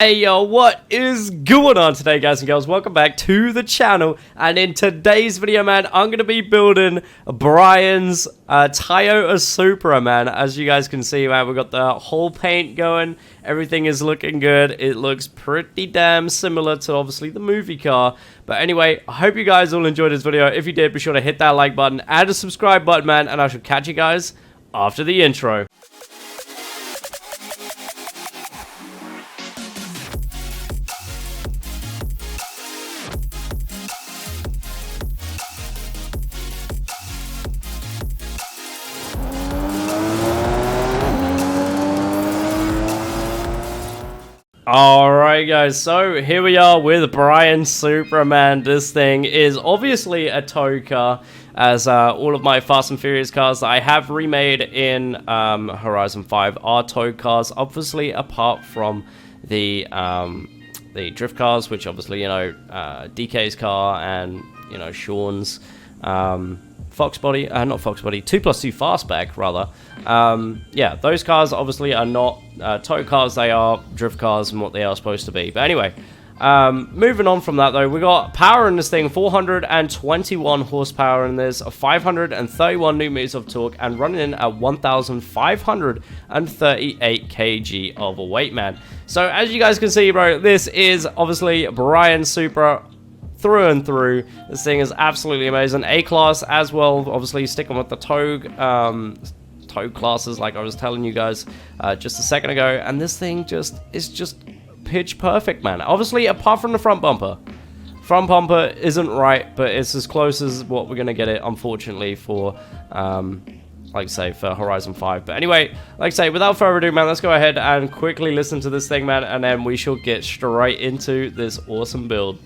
Hey yo, what is going on today, guys and girls? Welcome back to the channel, and in today's video, man, I'm going to be building Brian's Toyota Supra, man. As you guys can see, man, we've got the whole paint going. Everything is looking good. It looks pretty damn similar to, obviously, the movie car. But anyway, I hope you guys all enjoyed this video. If you did, be sure to hit that like button and the subscribe button, man, and I shall catch you guys after the intro. Alright guys, so here we are with Brian's Supra, man. This thing is obviously a tow car, as all of my Fast and Furious cars that I have remade in Horizon 5 are tow cars, obviously apart from the drift cars, which obviously, you know, DK's car and, you know, Sean's not Fox Body, 2+2 Fastback, rather. Yeah, those cars obviously are not tow cars, they are drift cars and what they are supposed to be. But anyway, moving on from that though, we got power in this thing, 421 horsepower in this, 531 newton-meters of torque, and running in at 1,538 kg of a weight, man. So as you guys can see, bro, this is obviously Brian's Supra through and through. This thing is absolutely amazing. A-class as well, obviously sticking with the tow classes like I was telling you guys just a second ago, and this thing is just pitch perfect, man. Obviously apart from the front bumper isn't right, but it's as close as what we're gonna get it, unfortunately, for like I say, for Horizon 5. But anyway, like I say, without further ado, man, let's go ahead and quickly listen to this thing, man, and then we shall get straight into this awesome build.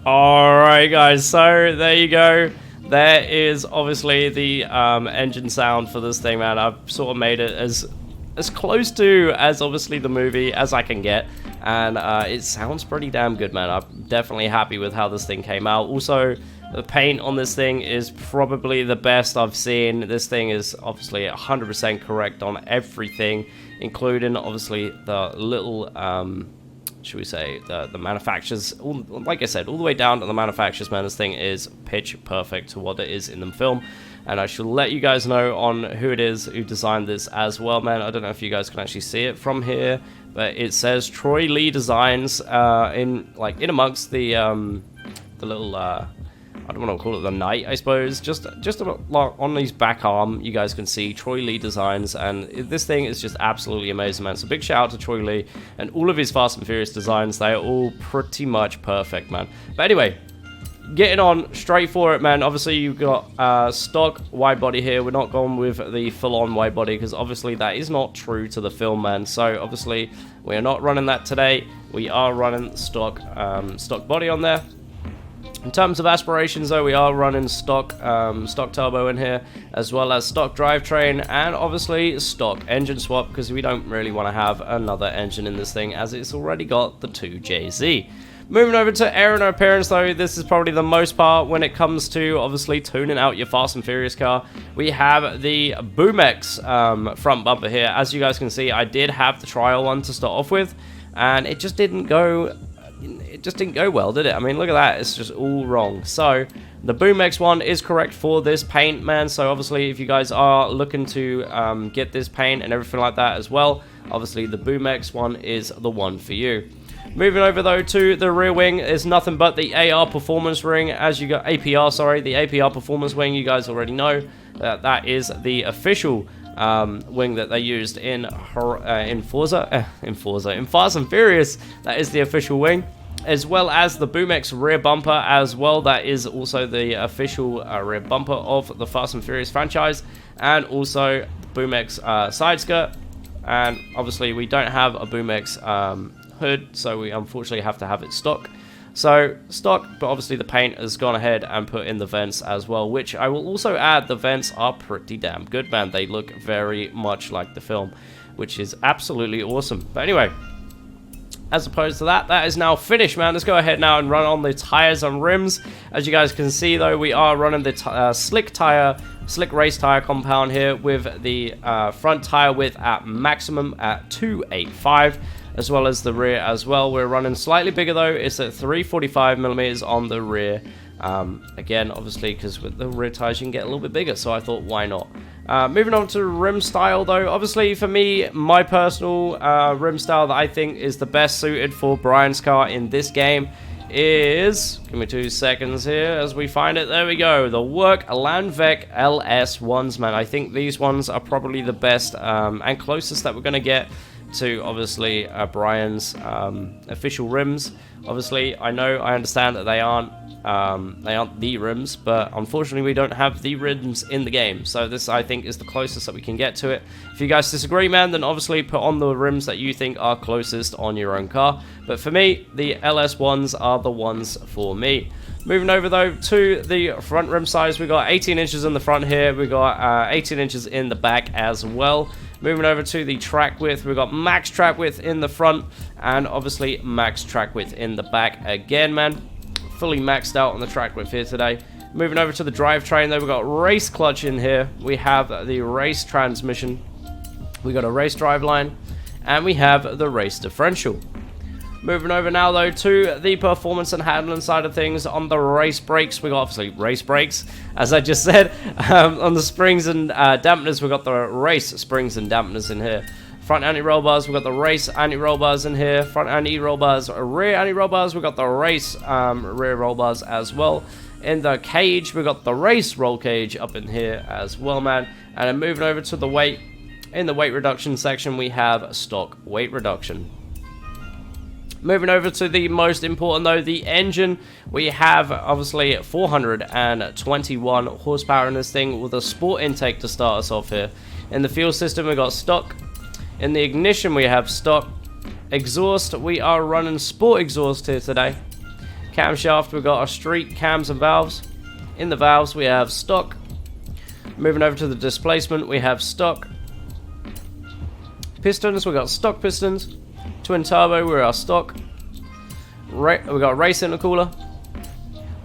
Alright guys, so there you go. There is obviously the engine sound for this thing, man. I've sort of made it as close to as obviously the movie as I can get, and it sounds pretty damn good, man. I'm definitely happy with how this thing came out. Also, the paint on this thing is probably the best I've seen. This thing is obviously 100% correct on everything, including obviously the little should we say, the manufacturers, like I said, all the way down to the manufacturers, man. This thing is pitch perfect to what it is in the film, and I shall let you guys know on who it is who designed this as well, man. I don't know if you guys can actually see it from here, but it says Troy Lee Designs in amongst the little I don't want to call it the knight, I suppose. Just on his back arm, you guys can see Troy Lee Designs, and this thing is just absolutely amazing, man. So big shout out to Troy Lee and all of his Fast and Furious designs. They are all pretty much perfect, man. But anyway, getting on straight for it, man. Obviously, you've got stock wide body here. We're not going with the full-on wide body because obviously that is not true to the film, man. So obviously, we are not running that today. We are running stock body on there. In terms of aspirations, though, we are running stock turbo in here, as well as stock drivetrain, and obviously stock engine swap, because we don't really want to have another engine in this thing, as it's already got the 2JZ. Moving over to air and appearance, though, this is probably the most part when it comes to, obviously, tuning out your Fast and Furious car. We have the Boom-X front bumper here. As you guys can see, I did have the trial one to start off with, and it just didn't go well, did it? I mean, look at that. It's just all wrong. So the Boom-X one is correct for this paint, man. So obviously, if you guys are looking to get this paint and everything like that as well, obviously the Boom-X one is the one for you. Moving over though to the rear wing is nothing but the AR performance ring. As you got APR, sorry, the APR performance wing. You guys already know that is the official wing that they used in Forza, in Fast and Furious. That is the official wing, as well as the Boom-X rear bumper as well. That is also the official rear bumper of the Fast and Furious franchise, and also Boom-X side skirt. And obviously we don't have a Boom-X hood, so we unfortunately have to have it stock. So stock, but obviously the paint has gone ahead and put in the vents as well, which I will also add, the vents are pretty damn good, man. They look very much like the film, which is absolutely awesome. But anyway, as opposed to that, that is now finished, man. Let's go ahead now and run on the tires and rims. As you guys can see, though, we are running the slick race tire compound here with the front tire width at maximum at 285, as well as the rear as well. We're running slightly bigger, though. It's at 345 millimeters on the rear. Again, obviously, because with the rear tires you can get a little bit bigger, so I thought, why not? Moving on to rim style, though, obviously for me, my personal rim style that I think is the best suited for Brian's car in this game is, give me 2 seconds here as we find it. There we go, the Work Landvec LS ones, man. I think these ones are probably the best and closest that we're going to get to, obviously, Brian's official rims. Obviously, I understand that they aren't the rims, but unfortunately we don't have the rims in the game, so this I think is the closest that we can get to it. If you guys disagree, man, then obviously put on the rims that you think are closest on your own car, but for me the LS ones are the ones for me. Moving over, though, to the front rim size, we got 18 inches in the front here, we got 18 inches in the back as well. Moving over to the track width, we've got max track width in the front and obviously max track width in the back again, man. Fully maxed out on the track width here today. Moving over to the drivetrain, though, we've got race clutch in here. We have the race transmission. We got a race driveline, and we have the race differential. Moving over now, though, to the performance and handling side of things. On the race brakes, we got obviously race brakes, as I just said. On the springs and dampeners, we got the race springs and dampeners in here. Front anti-roll bars, we've got the race anti-roll bars in here. Front anti-roll bars, rear anti-roll bars, we've got the race rear roll bars as well. In the cage, we've got the race roll cage up in here as well, man. And then moving over to the weight. In the weight reduction section, we have stock weight reduction. Moving over to the most important, though, the engine. We have obviously 421 horsepower in this thing with a sport intake to start us off here. In the fuel system, we got stock. In the ignition, we have stock. Exhaust, we are running sport exhaust here today. Camshaft, we've got our street cams and valves. In the valves, we have stock. Moving over to the displacement, we have stock. Pistons, we got stock pistons. Twin turbo, we're our stock. We got race intercooler.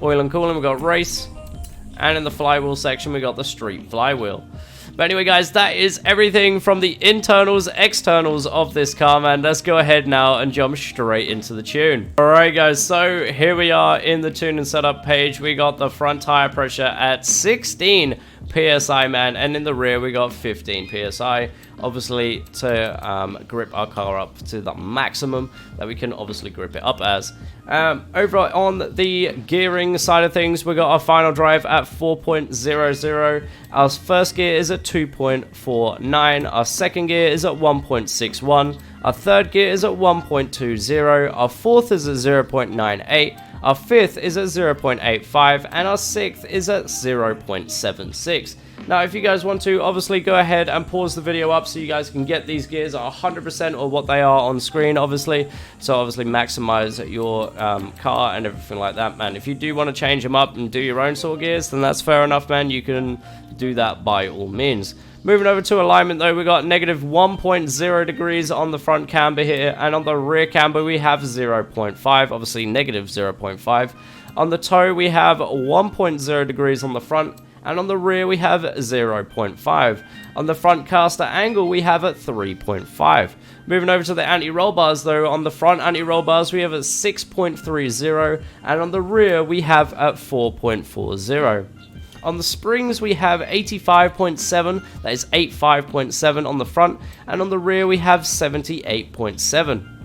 Oil and coolant, we got race. And in the flywheel section, we got the street flywheel. But anyway, guys, that is everything from the internals, externals of this car, man. Let's go ahead now and jump straight into the tune. Alright, guys, so here we are in the tune and setup page. We got the front tire pressure at 16 PSI, man, and in the rear we got 15 PSI, obviously to grip our car up to the maximum that we can obviously grip it up as. Over on the gearing side of things, we got our final drive at 4.00. Our first gear is at 2.49. Our second gear is at 1.61. Our third gear is at 1.20. Our fourth is at 0.98. Our fifth is at 0.85, and our sixth is at 0.76. Now, if you guys want to, obviously go ahead and pause the video up so you guys can get these gears at 100% or what they are on screen, obviously. So obviously maximize your car and everything like that, man. If you do want to change them up and do your own sort of gears, then that's fair enough, man. You can do that by all means. Moving over to alignment, though, we got negative 1.0 degrees on the front camber here, and on the rear camber we have 0.5, obviously negative 0.5. On the toe we have 1.0 degrees on the front, and on the rear we have 0.5. On the front caster angle we have at 3.5. Moving over to the anti-roll bars, though, on the front anti-roll bars we have at 6.30, and on the rear we have at 4.40. On the springs we have 85.7, that is 85.7 on the front, and on the rear we have 78.7.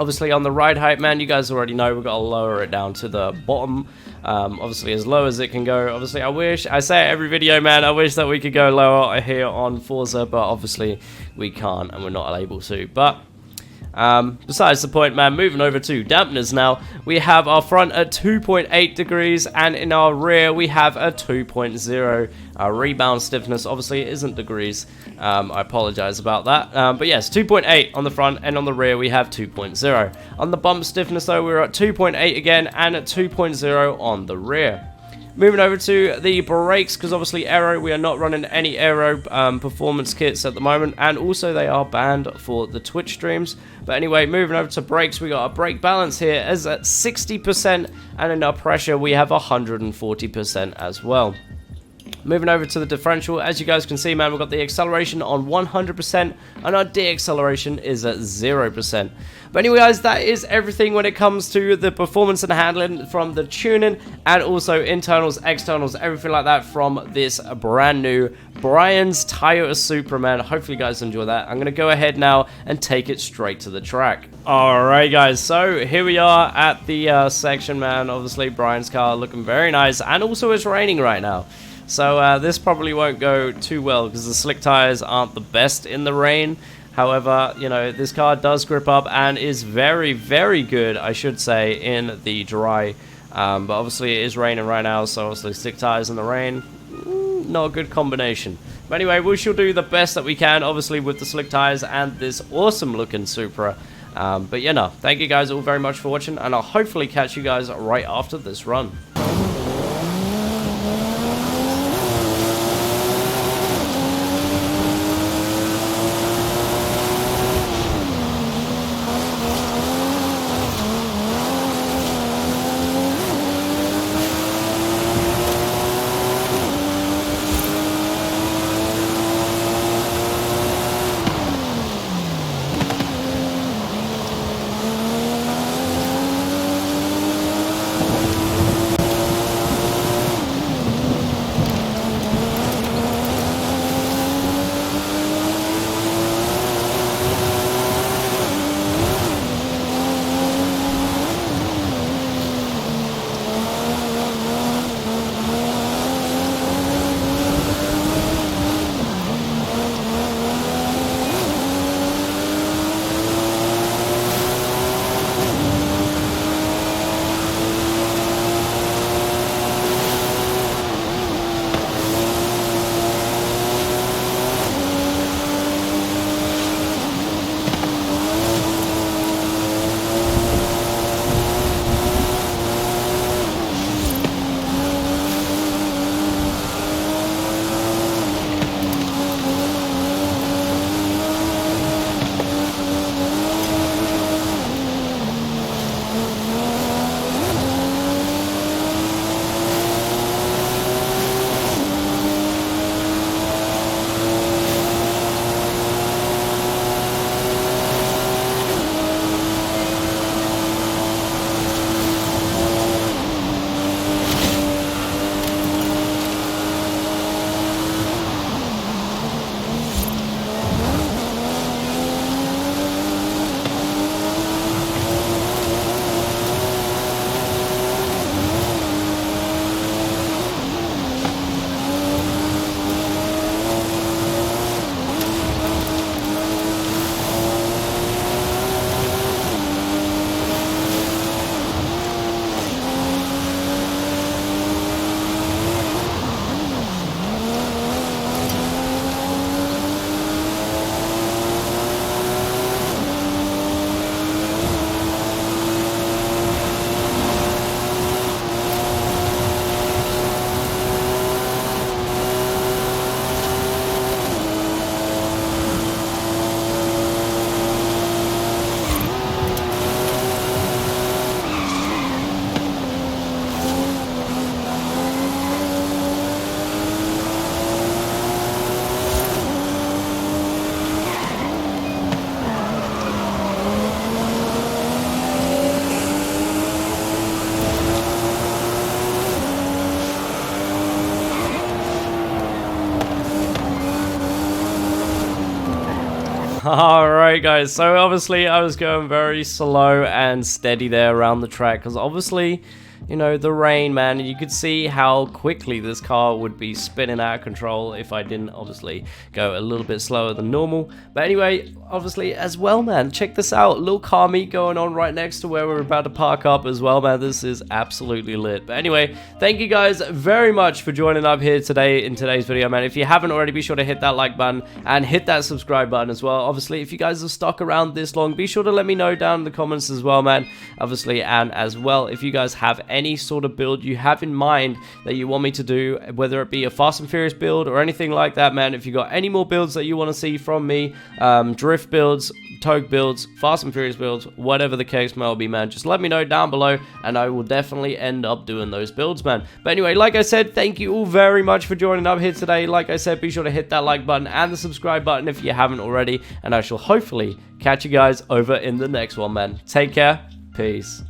Obviously on the ride height, man, you guys already know we've got to lower it down to the bottom, obviously as low as it can go. Obviously I say it every video, man, I wish that we could go lower here on Forza, but obviously we can't and we're not able to. But Besides the point, man, moving over to dampeners now, we have our front at 2.8 degrees, and in our rear we have a 2.0. Our rebound stiffness obviously isn't degrees. I apologize about that. But yes, 2.8 on the front, and on the rear we have 2.0. On the bump stiffness though, we're at 2.8 again, and at 2.0 on the rear. Moving over to the brakes, because obviously aero, we are not running any aero performance kits at the moment, and also they are banned for the Twitch streams. But anyway, moving over to brakes, we got our brake balance here as at 60%, and in our pressure we have 140% as well. Moving over to the differential, as you guys can see, man, we've got the acceleration on 100%, and our deacceleration is at 0%. But anyway, guys, that is everything when it comes to the performance and handling from the tuning, and also internals, externals, everything like that from this brand new Brian's Toyota Supra, man. Hopefully you guys enjoy that. I'm going to go ahead now and take it straight to the track. Alright, guys, so here we are at the section, man. Obviously, Brian's car looking very nice, and also it's raining right now. So this probably won't go too well because the slick tires aren't the best in the rain. However, you know, this car does grip up and is very, very good, I should say, in the dry. But obviously it is raining right now, so obviously slick tires in the rain, not a good combination. But anyway, we shall do the best that we can, obviously, with the slick tires and this awesome looking Supra. But yeah, no, thank you guys all very much for watching, and I'll hopefully catch you guys right after this run. Alright guys, so obviously I was going very slow and steady there around the track because obviously, you know, the rain, man. And you could see how quickly this car would be spinning out of control if I didn't obviously go a little bit slower than normal. But anyway, obviously as well, man, check this out. Little car meet going on right next to where we're about to park up as well, man. This is absolutely lit. But anyway, thank you guys very much for joining up here today in today's video, man. If you haven't already, be sure to hit that like button and hit that subscribe button as well. Obviously, if you guys have stuck around this long, be sure to let me know down in the comments as well, man. Obviously, and as well, if you guys have any sort of build you have in mind that you want me to do, whether it be a Fast and Furious build or anything like that, man. If you got any more builds that you want to see from me, drift builds, touge builds, Fast and Furious builds, whatever the case may be, man, just let me know down below and I will definitely end up doing those builds, man. But anyway, like I said, thank you all very much for joining up here today. Like I said, be sure to hit that like button and the subscribe button if you haven't already, and I shall hopefully catch you guys over in the next one, man. Take care. Peace.